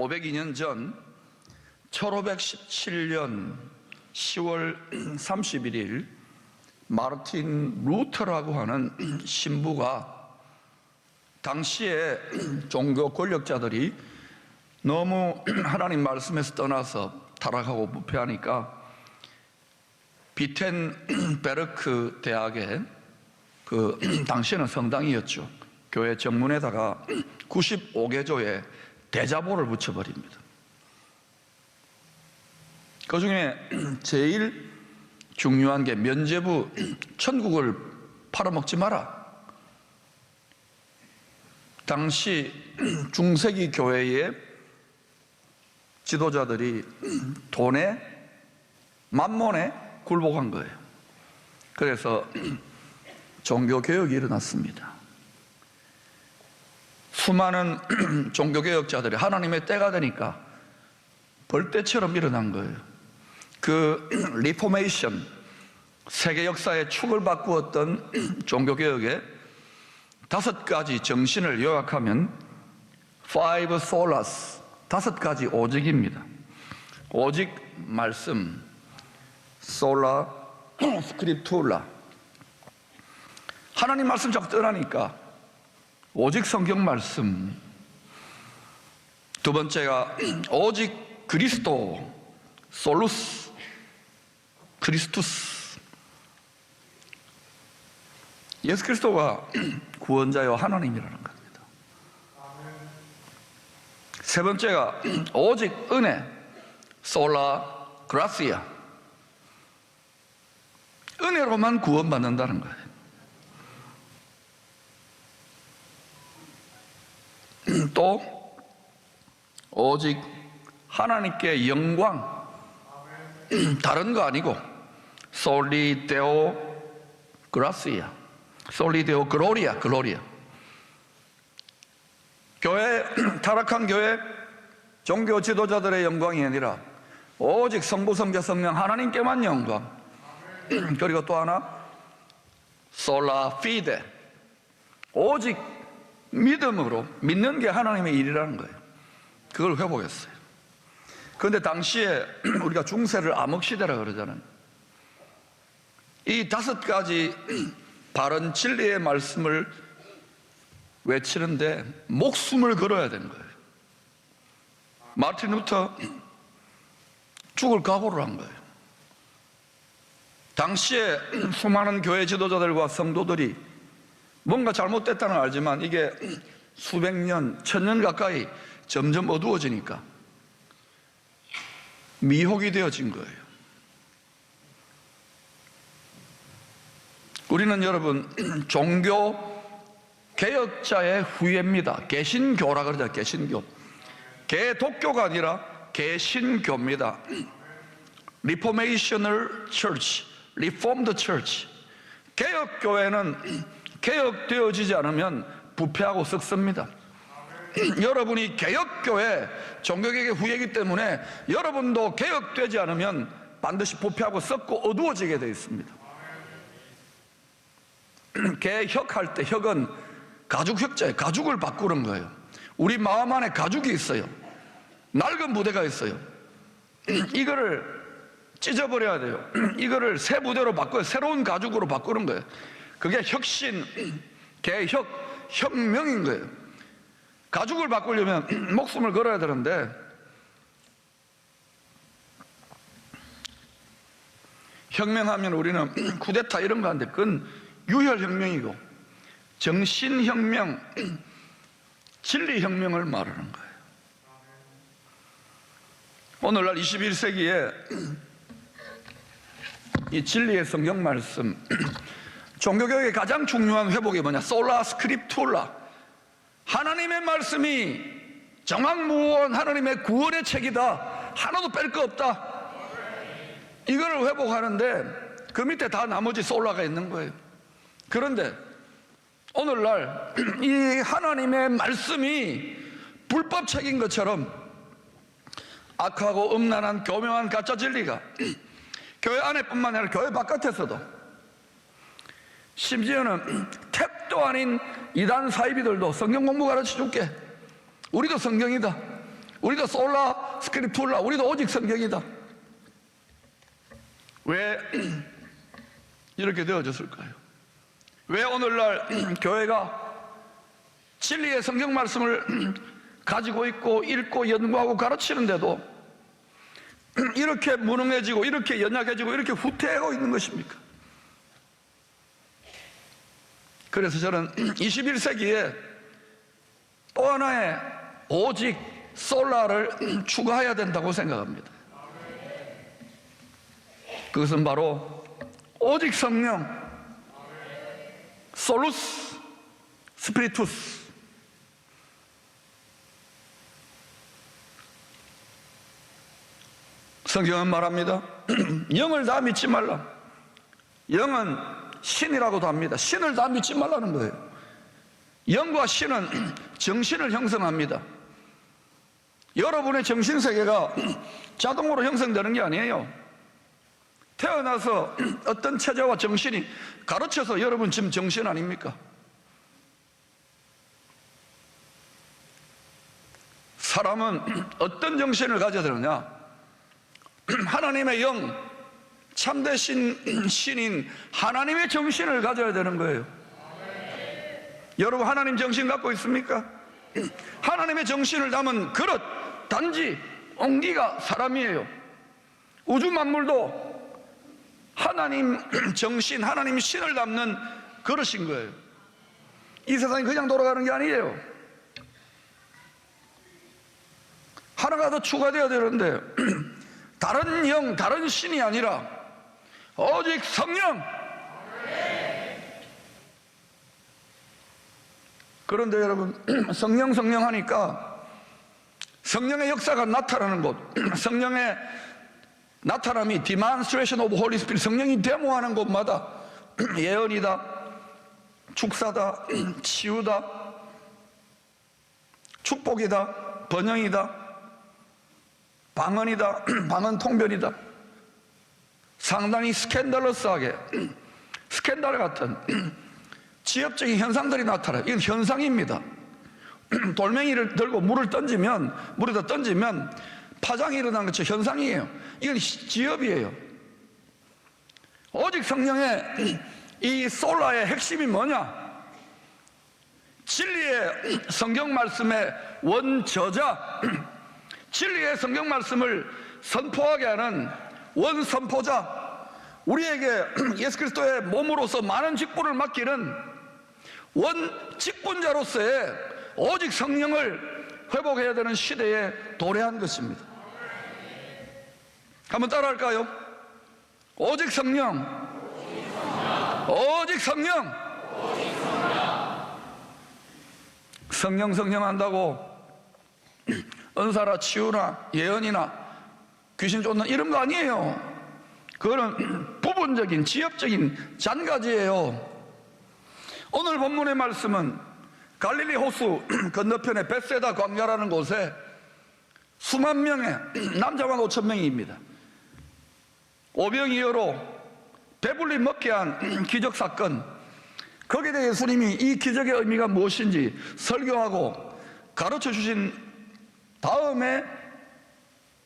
502년 전 1517년 10월 31일 마르틴 루터라고 하는 신부가 당시에 종교 권력자들이 너무 하나님 말씀에서 떠나서 타락하고 부패하니까 비텐베르크 대학에 당시에는 성당이었죠. 교회 정문에다가 95개조의 대자보를 붙여버립니다. 그 중에 제일 중요한 게 면죄부, 천국을 팔아먹지 마라. 당시 중세기 교회의 지도자들이 돈에, 만몬에 굴복한 거예요. 그래서 종교개혁이 일어났습니다. 수많은 종교개혁자들이 하나님의 때가 되니까 벌떼처럼 일어난 거예요. 그 리포메이션, 세계 역사의 축을 바꾸었던 종교개혁의 5가지 정신을 요약하면 Five Solas, 5가지 오직입니다. 오직 말씀, Sola Scriptura. 하나님 말씀 자꾸 떠나니까 오직 성경 말씀. 두 번째가 오직 그리스도, 솔루스, 크리스투스. 예수 그리스도가 구원자요 하나님이라는 겁니다. 세 번째가 오직 은혜, 솔라 그라시아. 은혜로만 구원받는다는 거예요. 또 오직 하나님께 영광, 다른 거 아니고 솔리 데오 그라시아, 솔리 데오 글로리아, 글로리아. 교회, 타락한 교회 종교 지도자들의 영광이 아니라 오직 성부, 성자, 성령 하나님께만 영광. 그리고 또 하나 솔라 피데, 오직 믿음으로 믿는 게 하나님의 일이라는 거예요. 그걸 회복했어요. 그런데 당시에 우리가 중세를 암흑시대라 그러잖아요. 이 5가지 바른 진리의 말씀을 외치는데 목숨을 걸어야 되는 거예요. 마르틴 루터 죽을 각오를 한 거예요. 당시에 수많은 교회 지도자들과 성도들이 뭔가 잘못됐다는 걸 알지만 이게 수백 년, 1000년 가까이 점점 어두워지니까 미혹이 되어진 거예요. 우리는 여러분 종교 개혁자의 후예입니다. 개신교라 그러죠. 개신교. 개독교가 아니라 개신교입니다. 리포메이셔널 처치, 리폼드 처치. 개혁교회는 개혁되어지지 않으면 부패하고 썩습니다. 여러분이 개혁교회, 종교개혁의 후예이기 때문에 여러분도 개혁되지 않으면 반드시 부패하고 썩고 어두워지게 되어 있습니다. 개혁할 때 혁은 가죽혁자예요. 가죽을 바꾸는 거예요. 우리 마음 안에 가죽이 있어요. 낡은 부대가 있어요. 이거를 찢어버려야 돼요. 이거를 새 부대로 바꿔요. 새로운 가죽으로 바꾸는 거예요. 그게 혁신, 개혁, 혁명인 거예요. 가죽을 바꾸려면 목숨을 걸어야 되는데 혁명하면 우리는 쿠데타 이런 거 하는데 그건 유혈혁명이고 정신혁명, 진리혁명을 말하는 거예요. 오늘날 21세기에 이 진리의 성경 말씀, 종교개혁의 가장 중요한 회복이 뭐냐? 솔라 스크립투라. 하나님의 말씀이 정확무원 하나님의 구원의 책이다. 하나도 뺄 거 없다. 이거를 회복하는데 그 밑에 다 나머지 솔라가 있는 거예요. 그런데 오늘날 이 하나님의 말씀이 불법책인 것처럼 악하고 음란한 교묘한 가짜 진리가 교회 안에뿐만 아니라 교회 바깥에서도, 심지어는 택도 아닌 이단 사이비들도 성경 공부 가르쳐 줄게, 우리도 성경이다, 우리도 솔라 스크립툴라, 우리도 오직 성경이다. 왜 이렇게 되어졌을까요? 왜 오늘날 교회가 진리의 성경 말씀을 가지고 있고 읽고 연구하고 가르치는데도 이렇게 무능해지고 이렇게 연약해지고 이렇게 후퇴하고 있는 것입니까? 그래서 저는 21세기에 또 하나의 오직 솔라를 추가해야 된다고 생각합니다. 그것은 바로 오직 성령, 솔루스 스피리투스. 성경은 말합니다. 영을 다 믿지 말라. 영은 신이라고도 합니다. 신을 다 믿지 말라는 거예요. 영과 신은 정신을 형성합니다. 여러분의 정신세계가 자동으로 형성되는 게 아니에요. 태어나서 어떤 체제와 정신이 가르쳐서 여러분 지금 정신 아닙니까? 사람은 어떤 정신을 가져야 되느냐? 하나님의 영, 참되신 신인 하나님의 정신을 가져야 되는 거예요. 여러분 하나님 정신 갖고 있습니까? 하나님의 정신을 담은 그릇, 단지 옹기가 사람이에요. 우주 만물도 하나님 정신, 하나님 신을 담는 그릇인 거예요. 이 세상이 그냥 돌아가는 게 아니에요. 하나가 더 추가되어야 되는데 다른 영, 다른 신이 아니라 오직 성령. 그런데 여러분 성령 하니까 성령의 역사가 나타나는 곳, 성령의 나타남이 Demonstration of Holy Spirit, 성령이 데모하는 곳마다 예언이다, 축사다, 치유다, 축복이다, 번영이다, 방언이다, 방언 통변이다, 상당히 스캔들러스하게 스캔들 같은 지엽적인 현상들이 나타나요. 이건 현상입니다. 돌멩이를 들고 물에다 던지면 파장이 일어나는 것처럼 현상이에요. 이건 지엽이에요. 오직 성령의 이 솔라의 핵심이 뭐냐? 진리의 성경 말씀의 원저자, 진리의 성경 말씀을 선포하게 하는 원선포자, 우리에게 예수 그리스도의 몸으로서 많은 직분을 맡기는 원직분자로서의 오직 성령을 회복해야 되는 시대에 도래한 것입니다. 한번 따라할까요? 오직 성령, 오직 성령. 성령 한다고 은사나 치유나 예언이나 귀신 쫓는 이런 거 아니에요. 그거는 부분적인 지엽적인 잔가지예요. 오늘 본문의 말씀은 갈릴리 호수 건너편의 벳세다 광야라는 곳에 수만 명의 남자만 5천 명입니다. 오병이어로 배불리 먹게 한 기적 사건, 거기에 대해 예수님이 이 기적의 의미가 무엇인지 설교하고 가르쳐 주신 다음에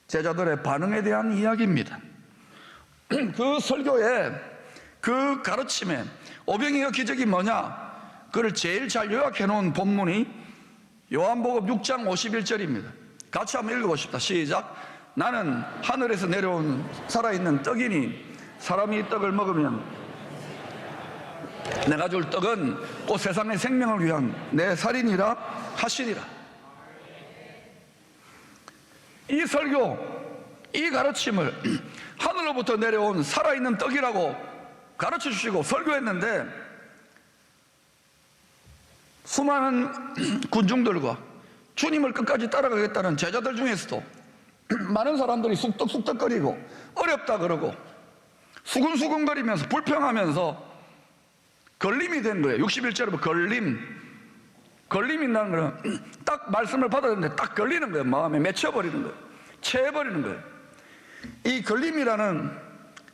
제자들의 반응에 대한 이야기입니다. 그 설교에, 그 가르침에 오병이어 기적이 뭐냐, 그걸 제일 잘 요약해 놓은 본문이 요한복음 6장 51절입니다. 같이 한번 읽어보십시다. 시작. 나는 하늘에서 내려온 살아있는 떡이니 사람이 이 떡을 먹으면 내가 줄 떡은 곧 세상의 생명을 위한 내 살이니라 하시니라. 이 설교, 이 가르침을 하늘로부터 내려온 살아있는 떡이라고 가르쳐 주시고 설교했는데, 수많은 군중들과 주님을 끝까지 따라가겠다는 제자들 중에서도 많은 사람들이 쑥덕쑥덕거리고 어렵다 그러고 수근수근거리면서 불평하면서 걸림이 된 거예요. 61절에 걸림이 있다는 거는 딱 말씀을 받았는데 딱 걸리는 거예요. 마음에 맺혀버리는 거예요. 채해버리는 거예요. 이 걸림이라는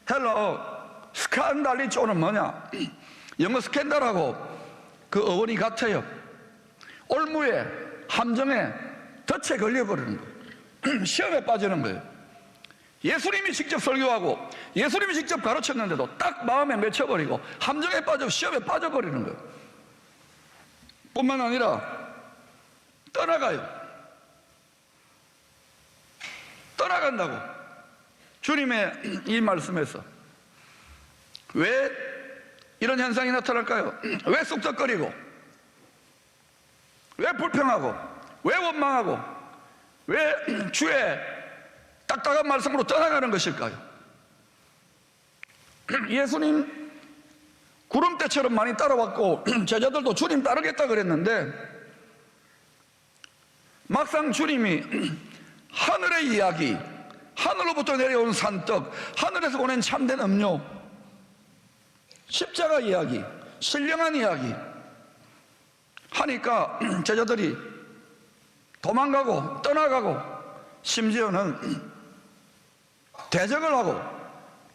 헬라어 스칸달리조는 뭐냐, 영어 스캔들하고 그 어원이 같아요. 올무에, 함정에, 덫에 걸려버리는 거예요. 시험에 빠지는 거예요. 예수님이 직접 설교하고 예수님이 직접 가르쳤는데도 딱 마음에 맺혀버리고 함정에 빠져 시험에 빠져버리는 거예요. 뿐만 아니라 떠나가요. 떠나간다고. 주님의 이 말씀에서 왜 이런 현상이 나타날까요? 왜 쑥덕거리고, 왜 불평하고, 왜 원망하고, 왜 주의 딱딱한 말씀으로 떠나가는 것일까요? 예수님 구름대처럼 많이 따라왔고 제자들도 주님 따르겠다 그랬는데 막상 주님이 하늘의 이야기, 하늘로부터 내려온 산떡, 하늘에서 보낸 참된 음료, 십자가 이야기, 신령한 이야기 하니까 제자들이 도망가고 떠나가고 심지어는 대적을 하고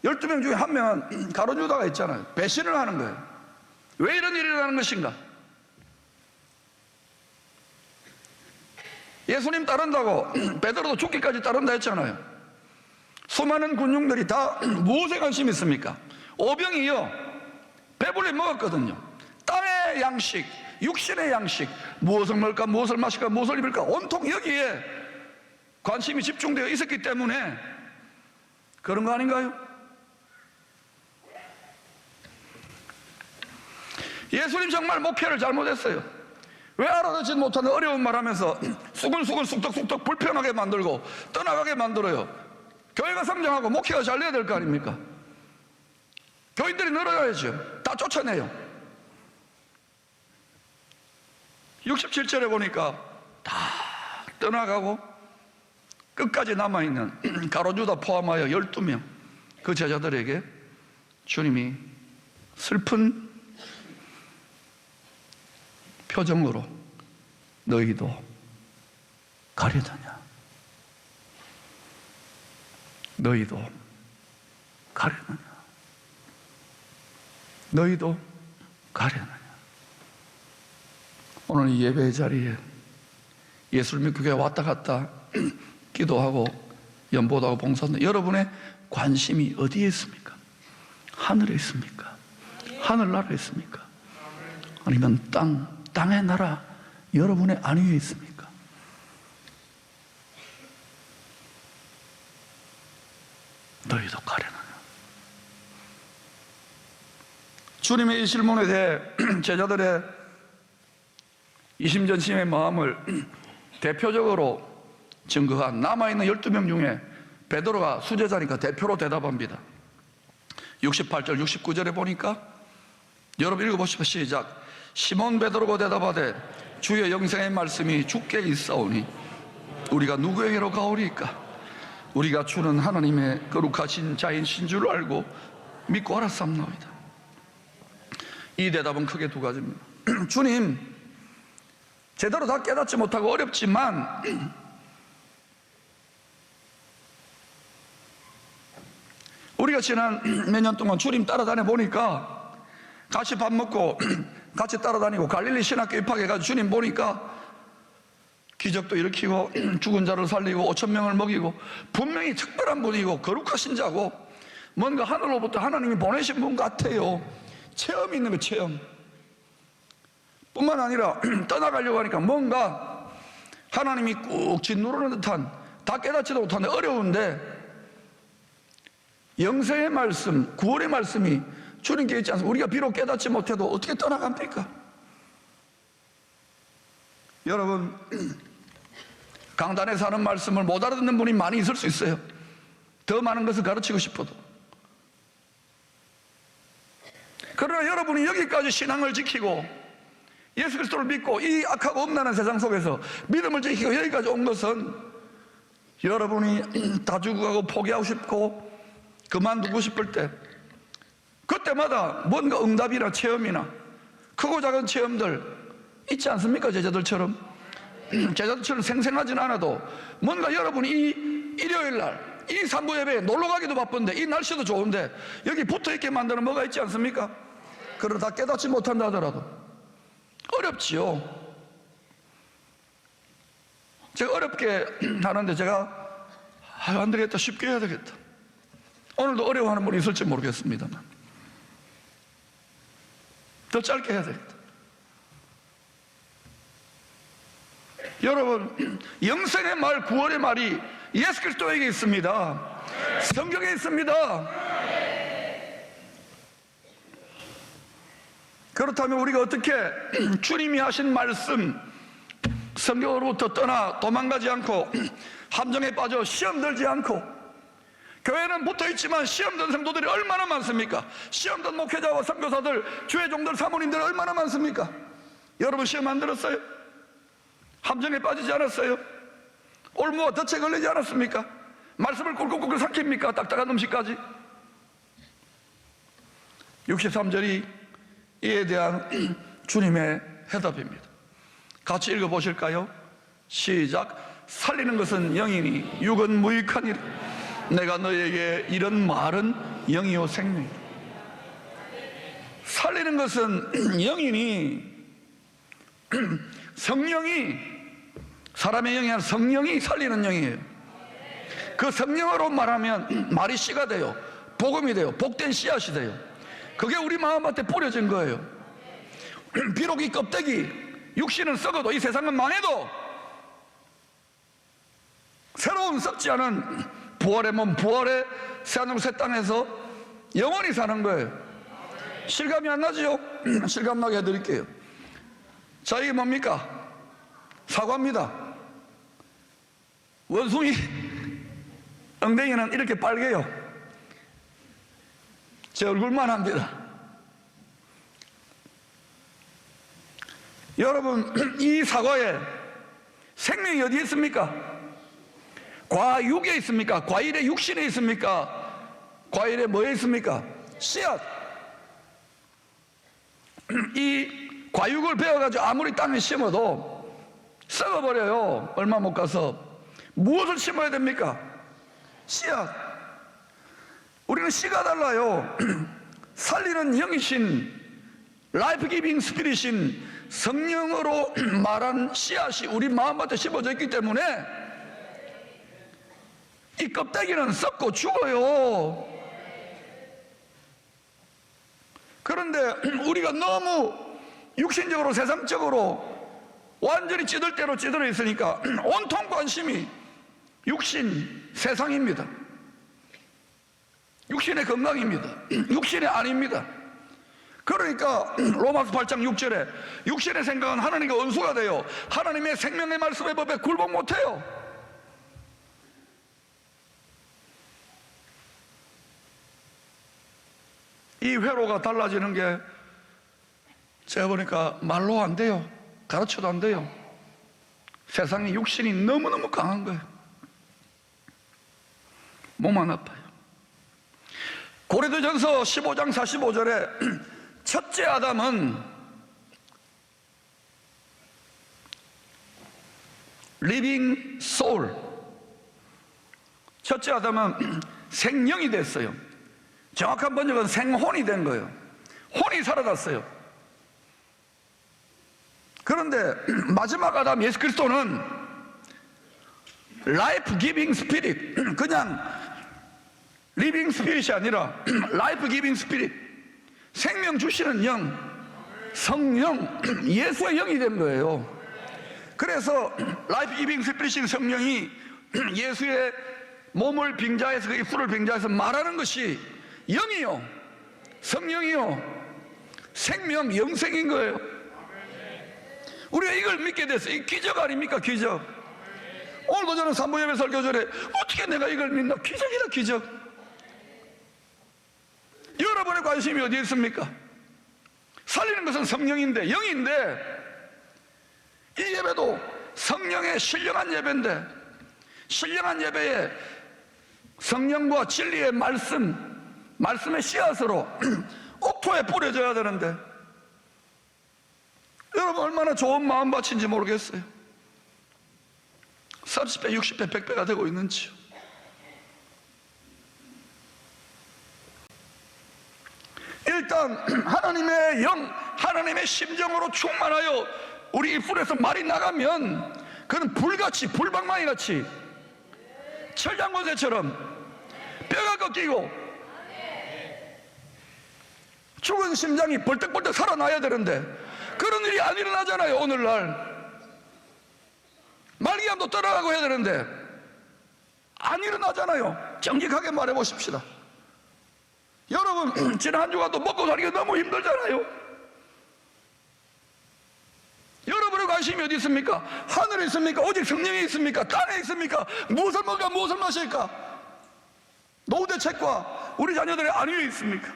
12명 중에 한 명은 가룟유다가 있잖아요. 배신을 하는 거예요. 왜 이런 일이 일어나는 것인가? 예수님 따른다고 베드로도 죽기까지 따른다 했잖아요. 수많은 군중들이 다 무엇에 관심이 있습니까? 오병이요 배불리 먹었거든요. 땅의 양식, 육신의 양식, 무엇을 먹을까, 무엇을 마실까, 무엇을 입을까, 온통 여기에 관심이 집중되어 있었기 때문에 그런 거 아닌가요? 예수님 정말 목표를 잘못했어요. 왜 알아듣지 못하는 어려운 말 하면서 수근수근 쑥덕쑥덕 불편하게 만들고 떠나가게 만들어요? 교회가 성장하고 목회가 잘 돼야 될 거 아닙니까? 교인들이 늘어야죠. 다 쫓아내요. 67절에 보니까 다 떠나가고 끝까지 남아있는 가룟유다 포함하여 12명 그 제자들에게 주님이 슬픈 표정으로 너희도 가려느냐? 너희도 가려느냐? 너희도 가려느냐? 오늘 이 예배의 자리에 예수를 믿고 교회 왔다 갔다 기도하고 연보도하고 봉사하는 여러분의 관심이 어디에 있습니까? 하늘에 있습니까? 하늘나라에 있습니까? 아니면 땅의 나라 여러분의 안위에 있습니까? 너희도 가려느냐? 주님의 이 질문에 대해 제자들의 이심전심의 마음을 대표적으로 증거한 남아있는 12명 중에 베드로가 수제자니까 대표로 대답합니다. 68절 69절에 보니까 여러분 읽어보시면 시작. 시몬 베드로가 대답하되 주의 영생의 말씀이 주께 있사오니 우리가 누구에게로 가오리까? 우리가 주는 하나님의 거룩하신 자이신 줄 알고 믿고 알았사옵나이다. 이 대답은 크게 두 가지입니다. 주님 제대로 다 깨닫지 못하고 어렵지만 우리가 지난 몇 년 동안 주님 따라다녀 보니까 같이 밥 먹고 같이 따라다니고 갈릴리 신학교 입학해가지고 주님 보니까 기적도 일으키고 죽은 자를 살리고 5,000명을 먹이고 분명히 특별한 분이고 거룩하신 자고 뭔가 하늘로부터 하나님이 보내신 분 같아요. 체험이 있는 거 체험. 뿐만 아니라 떠나가려고 하니까 뭔가 하나님이 꾹 짓누르는 듯한 다 깨닫지도 못하는데 어려운데 영생의 말씀, 구원의 말씀이 주님께 있지 않습니까? 우리가 비록 깨닫지 못해도 어떻게 떠나갑니까? 여러분 강단에서 하는 말씀을 못 알아듣는 분이 많이 있을 수 있어요. 더 많은 것을 가르치고 싶어도. 그러나 여러분이 여기까지 신앙을 지키고 예수 그리스도를 믿고 이 악하고 음란한 세상 속에서 믿음을 지키고 여기까지 온 것은 여러분이 다 죽어가고 포기하고 싶고 그만두고 싶을 때 그때마다 뭔가 응답이나 체험이나 크고 작은 체험들 있지 않습니까? 제자들처럼 생생하진 않아도 뭔가 여러분이 이 일요일날 이 산부 예배에 놀러가기도 바쁜데 이 날씨도 좋은데 여기 붙어있게 만드는 뭐가 있지 않습니까? 그러나 다 깨닫지 못한다 하더라도 어렵지요. 제가 어렵게 하는데 제가 아유, 안 되겠다. 쉽게 해야 되겠다. 오늘도 어려워하는 분이 있을지 모르겠습니다만 더 짧게 해야 되겠다. 여러분, 영생의 말, 구원의 말이 예수 그리스도에게 있습니다. 성경에 있습니다. 그렇다면 우리가 어떻게 주님이 하신 말씀, 성경으로부터 떠나 도망가지 않고 함정에 빠져 시험 들지 않고, 교회는 붙어있지만 시험 든 성도들이 얼마나 많습니까? 시험 든 목회자와 선교사들, 주의 종들, 사모님들 얼마나 많습니까? 여러분 시험 안 들었어요? 함정에 빠지지 않았어요? 올무와 덫에 걸리지 않았습니까? 말씀을 꿀꿀꿀 삼킵니까? 딱딱한 음식까지. 63절이 이에 대한 주님의 해답입니다. 같이 읽어보실까요? 시작. 살리는 것은 영이니 육은 무익하니라. 내가 너에게 이런 말은 영이요 생명이다. 살리는 것은 영이니, 성령이, 사람의 영이 아니라 성령이 살리는 영이에요. 그 성령으로 말하면 말이 씨가 돼요. 복음이 돼요. 복된 씨앗이 돼요. 그게 우리 마음한테 뿌려진 거예요. 비록 이 껍데기, 육신은 썩어도, 이 세상은 망해도 새로운 썩지 않은 부활의 몸, 부활의 새하늘 새 땅에서 영원히 사는 거예요. 실감이 안 나지요? 실감 나게 해드릴게요. 자, 이게 뭡니까? 사과입니다. 원숭이 엉덩이는 이렇게 빨개요. 제 얼굴만 합니다. 여러분, 이 사과에 생명이 어디에 있습니까? 과육에 있습니까? 과일의 육신에 있습니까? 과일의 뭐에 있습니까? 씨앗. 이 과육을 베어가지고 아무리 땅에 심어도 썩어버려요. 얼마 못 가서. 무엇을 심어야 됩니까? 씨앗. 우리는 씨가 달라요. 살리는 영이신, 라이프 기빙 스피릿인 성령으로 말한 씨앗이 우리 마음밭에 심어져 있기 때문에 이 껍데기는 썩고 죽어요. 그런데 우리가 너무 육신적으로, 세상적으로 완전히 찌들 대로 찌들어 있으니까 온통 관심이 육신, 세상입니다. 육신의 건강입니다. 육신의 안입니다. 그러니까 로마서 8장 6절에 육신의 생각은 하나님과 원수가 돼요. 하나님의 생명의 말씀의 법에 굴복 못해요. 이 회로가 달라지는 게 제가 보니까 말로 안 돼요. 가르쳐도 안 돼요. 세상에 육신이 너무너무 강한 거예요. 몸 안 아파요. 고린도전서 15장 45절에 첫째 아담은 리빙 소울, 첫째 아담은 생령이 됐어요. 정확한 번역은 생혼이 된 거예요. 혼이 살아났어요. 그런데 마지막 아담 예수 그리스도는 라이프 기빙 스피릿, 그냥 리빙 스피릿이 아니라 라이프 기빙 스피릿, 생명 주시는 영, 성령, 예수의 영이 된 거예요. 그래서 라이프 기빙 스피릿인 성령이 예수의 몸을 빙자해서, 그 입술을 빙자해서 말하는 것이 영이요, 성령이요, 생명, 영생인 거예요. 우리가 이걸 믿게 됐어요. 이 기적 아닙니까? 기적. 오늘도 저는 산부예배 설교 전에 어떻게 내가 이걸 믿나? 기적이다, 기적. 여러분의 관심이 어디에 있습니까? 살리는 것은 성령인데, 영인데, 이 예배도 성령의 신령한 예배인데, 신령한 예배에 성령과 진리의 말씀의 씨앗으로 옥토에 뿌려져야 되는데, 여러분 얼마나 좋은 마음밭인지 모르겠어요. 30배, 60배, 100배가 되고 있는지요. 일단 하나님의 영, 하나님의 심정으로 충만하여 우리 입술에서 말이 나가면 그는 불같이, 불방망이같이 철장고새처럼 뼈가 꺾이고 죽은 심장이 벌떡벌떡 살아나야 되는데 그런 일이 안 일어나잖아요. 오늘날 말기암도 떠나가고 해야 되는데 안 일어나잖아요. 정직하게 말해 보십시다. 여러분, 지난 한 주간도 먹고 살기가 너무 힘들잖아요. 여러분의 관심이 어디 있습니까? 하늘에 있습니까? 오직 성령이 있습니까? 땅에 있습니까? 무엇을 먹을까? 무엇을 마실까? 노후 대책과 우리 자녀들의 안위에 있습니까?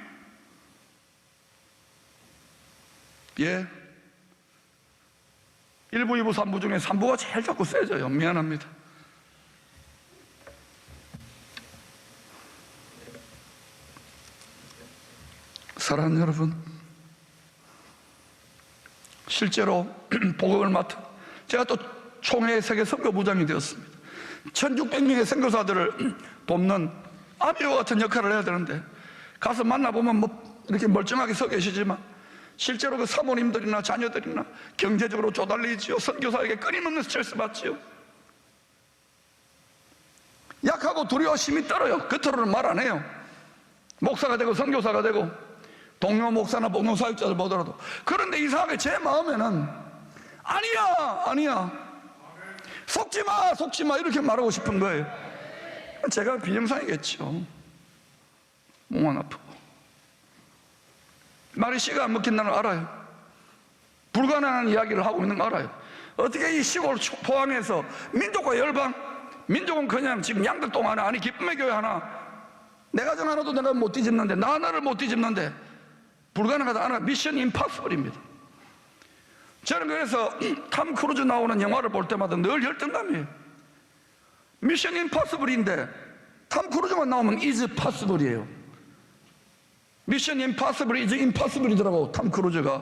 예, 1부, 2부, 3부 중에 3부가 제일 자꾸 세져요. 미안합니다. 사랑하는 여러분, 실제로 복음을 맡은 제가 또 총회 세계 선교부장이 되었습니다. 1600명의 선교사들을 돕는 아비와 같은 역할을 해야 되는데 가서 만나보면 뭐 이렇게 멀쩡하게 서 계시지만 실제로 그 사모님들이나 자녀들이나 경제적으로 조달리지요. 선교사에게 끊임없는 스트레스 받지요. 약하고 두려워 힘이 떨어요. 겉으로는 말 안 해요. 목사가 되고 선교사가 되고 동료 목사나 복로 사역자들 보더라도. 그런데 이상하게 제 마음에는 아니야 속지 마 이렇게 말하고 싶은 거예요. 제가 비정상이겠죠. 몸은 아프고 말이 씨가 안 먹힌다는 걸 알아요. 불가능한 이야기를 하고 있는 거 알아요. 어떻게 이 시골 포항에서 민족과 열방, 민족은 그냥 지금 양덕동 하나, 아니 기쁨의 교회 하나, 내 가정 하나도 내가 못 뒤집는데, 나 하나를 못 뒤집는데 불가능하다 하나, 미션 임파서블입니다. 저는 그래서 탐 크루즈 나오는 영화를 볼 때마다 늘 열등감이에요. 미션 임파서블인데 탐 크루즈만 나오면 is possible이에요. 미션 임파서블이 이제 임파서블이더라고. 탐 크루즈가.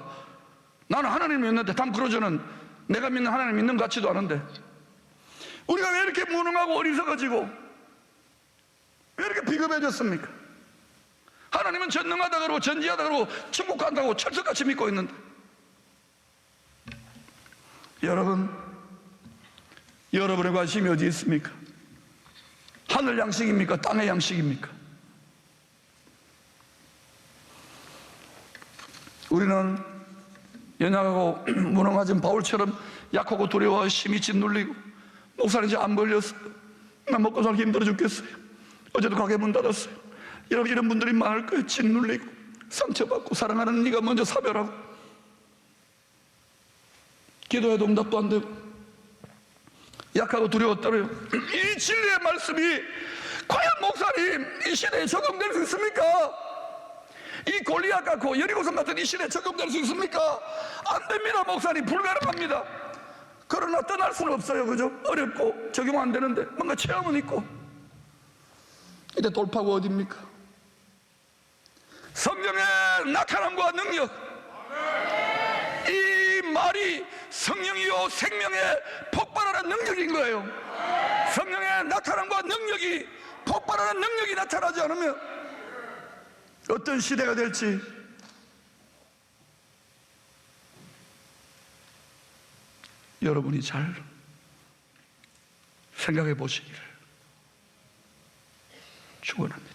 나는 하나님을 믿는데 탐 크루즈는 내가 믿는 하나님 믿는 것 같지도 않은데 우리가 왜 이렇게 무능하고 어리석어지고 왜 이렇게 비겁해졌습니까? 하나님은 전능하다 그러고 전지하다 그러고 천국 간다고 철석같이 믿고 있는데 여러분의 관심이 어디 있습니까? 하늘 양식입니까? 땅의 양식입니까? 우리는 연약하고 무능하진 바울처럼 약하고 두려워 힘이 짓눌리고 목사님 이제 안 걸렸어요. 나 먹고 살기 힘들어 죽겠어요. 어제도 가게 문 닫았어요. 여러분 이런 분들이 많을 거예요. 짓눌리고 상처받고 사랑하는 네가 먼저 사별하고 기도해도 응답도 안 되고 약하고 두려워 떨어요. 이 진리의 말씀이 과연 목사님 이 시대에 적용될 수 있습니까? 이 골리앗 같고 여리고성 같은 이 시대에 적용될 수 있습니까? 안 됩니다. 목사님 불가능합니다. 그러나 떠날 수는 없어요. 그죠? 어렵고 적용 안 되는데 뭔가 체험은 있고. 이때 돌파구 어디입니까? 성령의 나타남과 능력. 이 말이 성령이요 생명의 폭발하는 능력인 거예요. 성령의 나타남과 능력이 폭발하는 능력이 나타나지 않으면 어떤 시대가 될지 여러분이 잘 생각해 보시기를 축원합니다.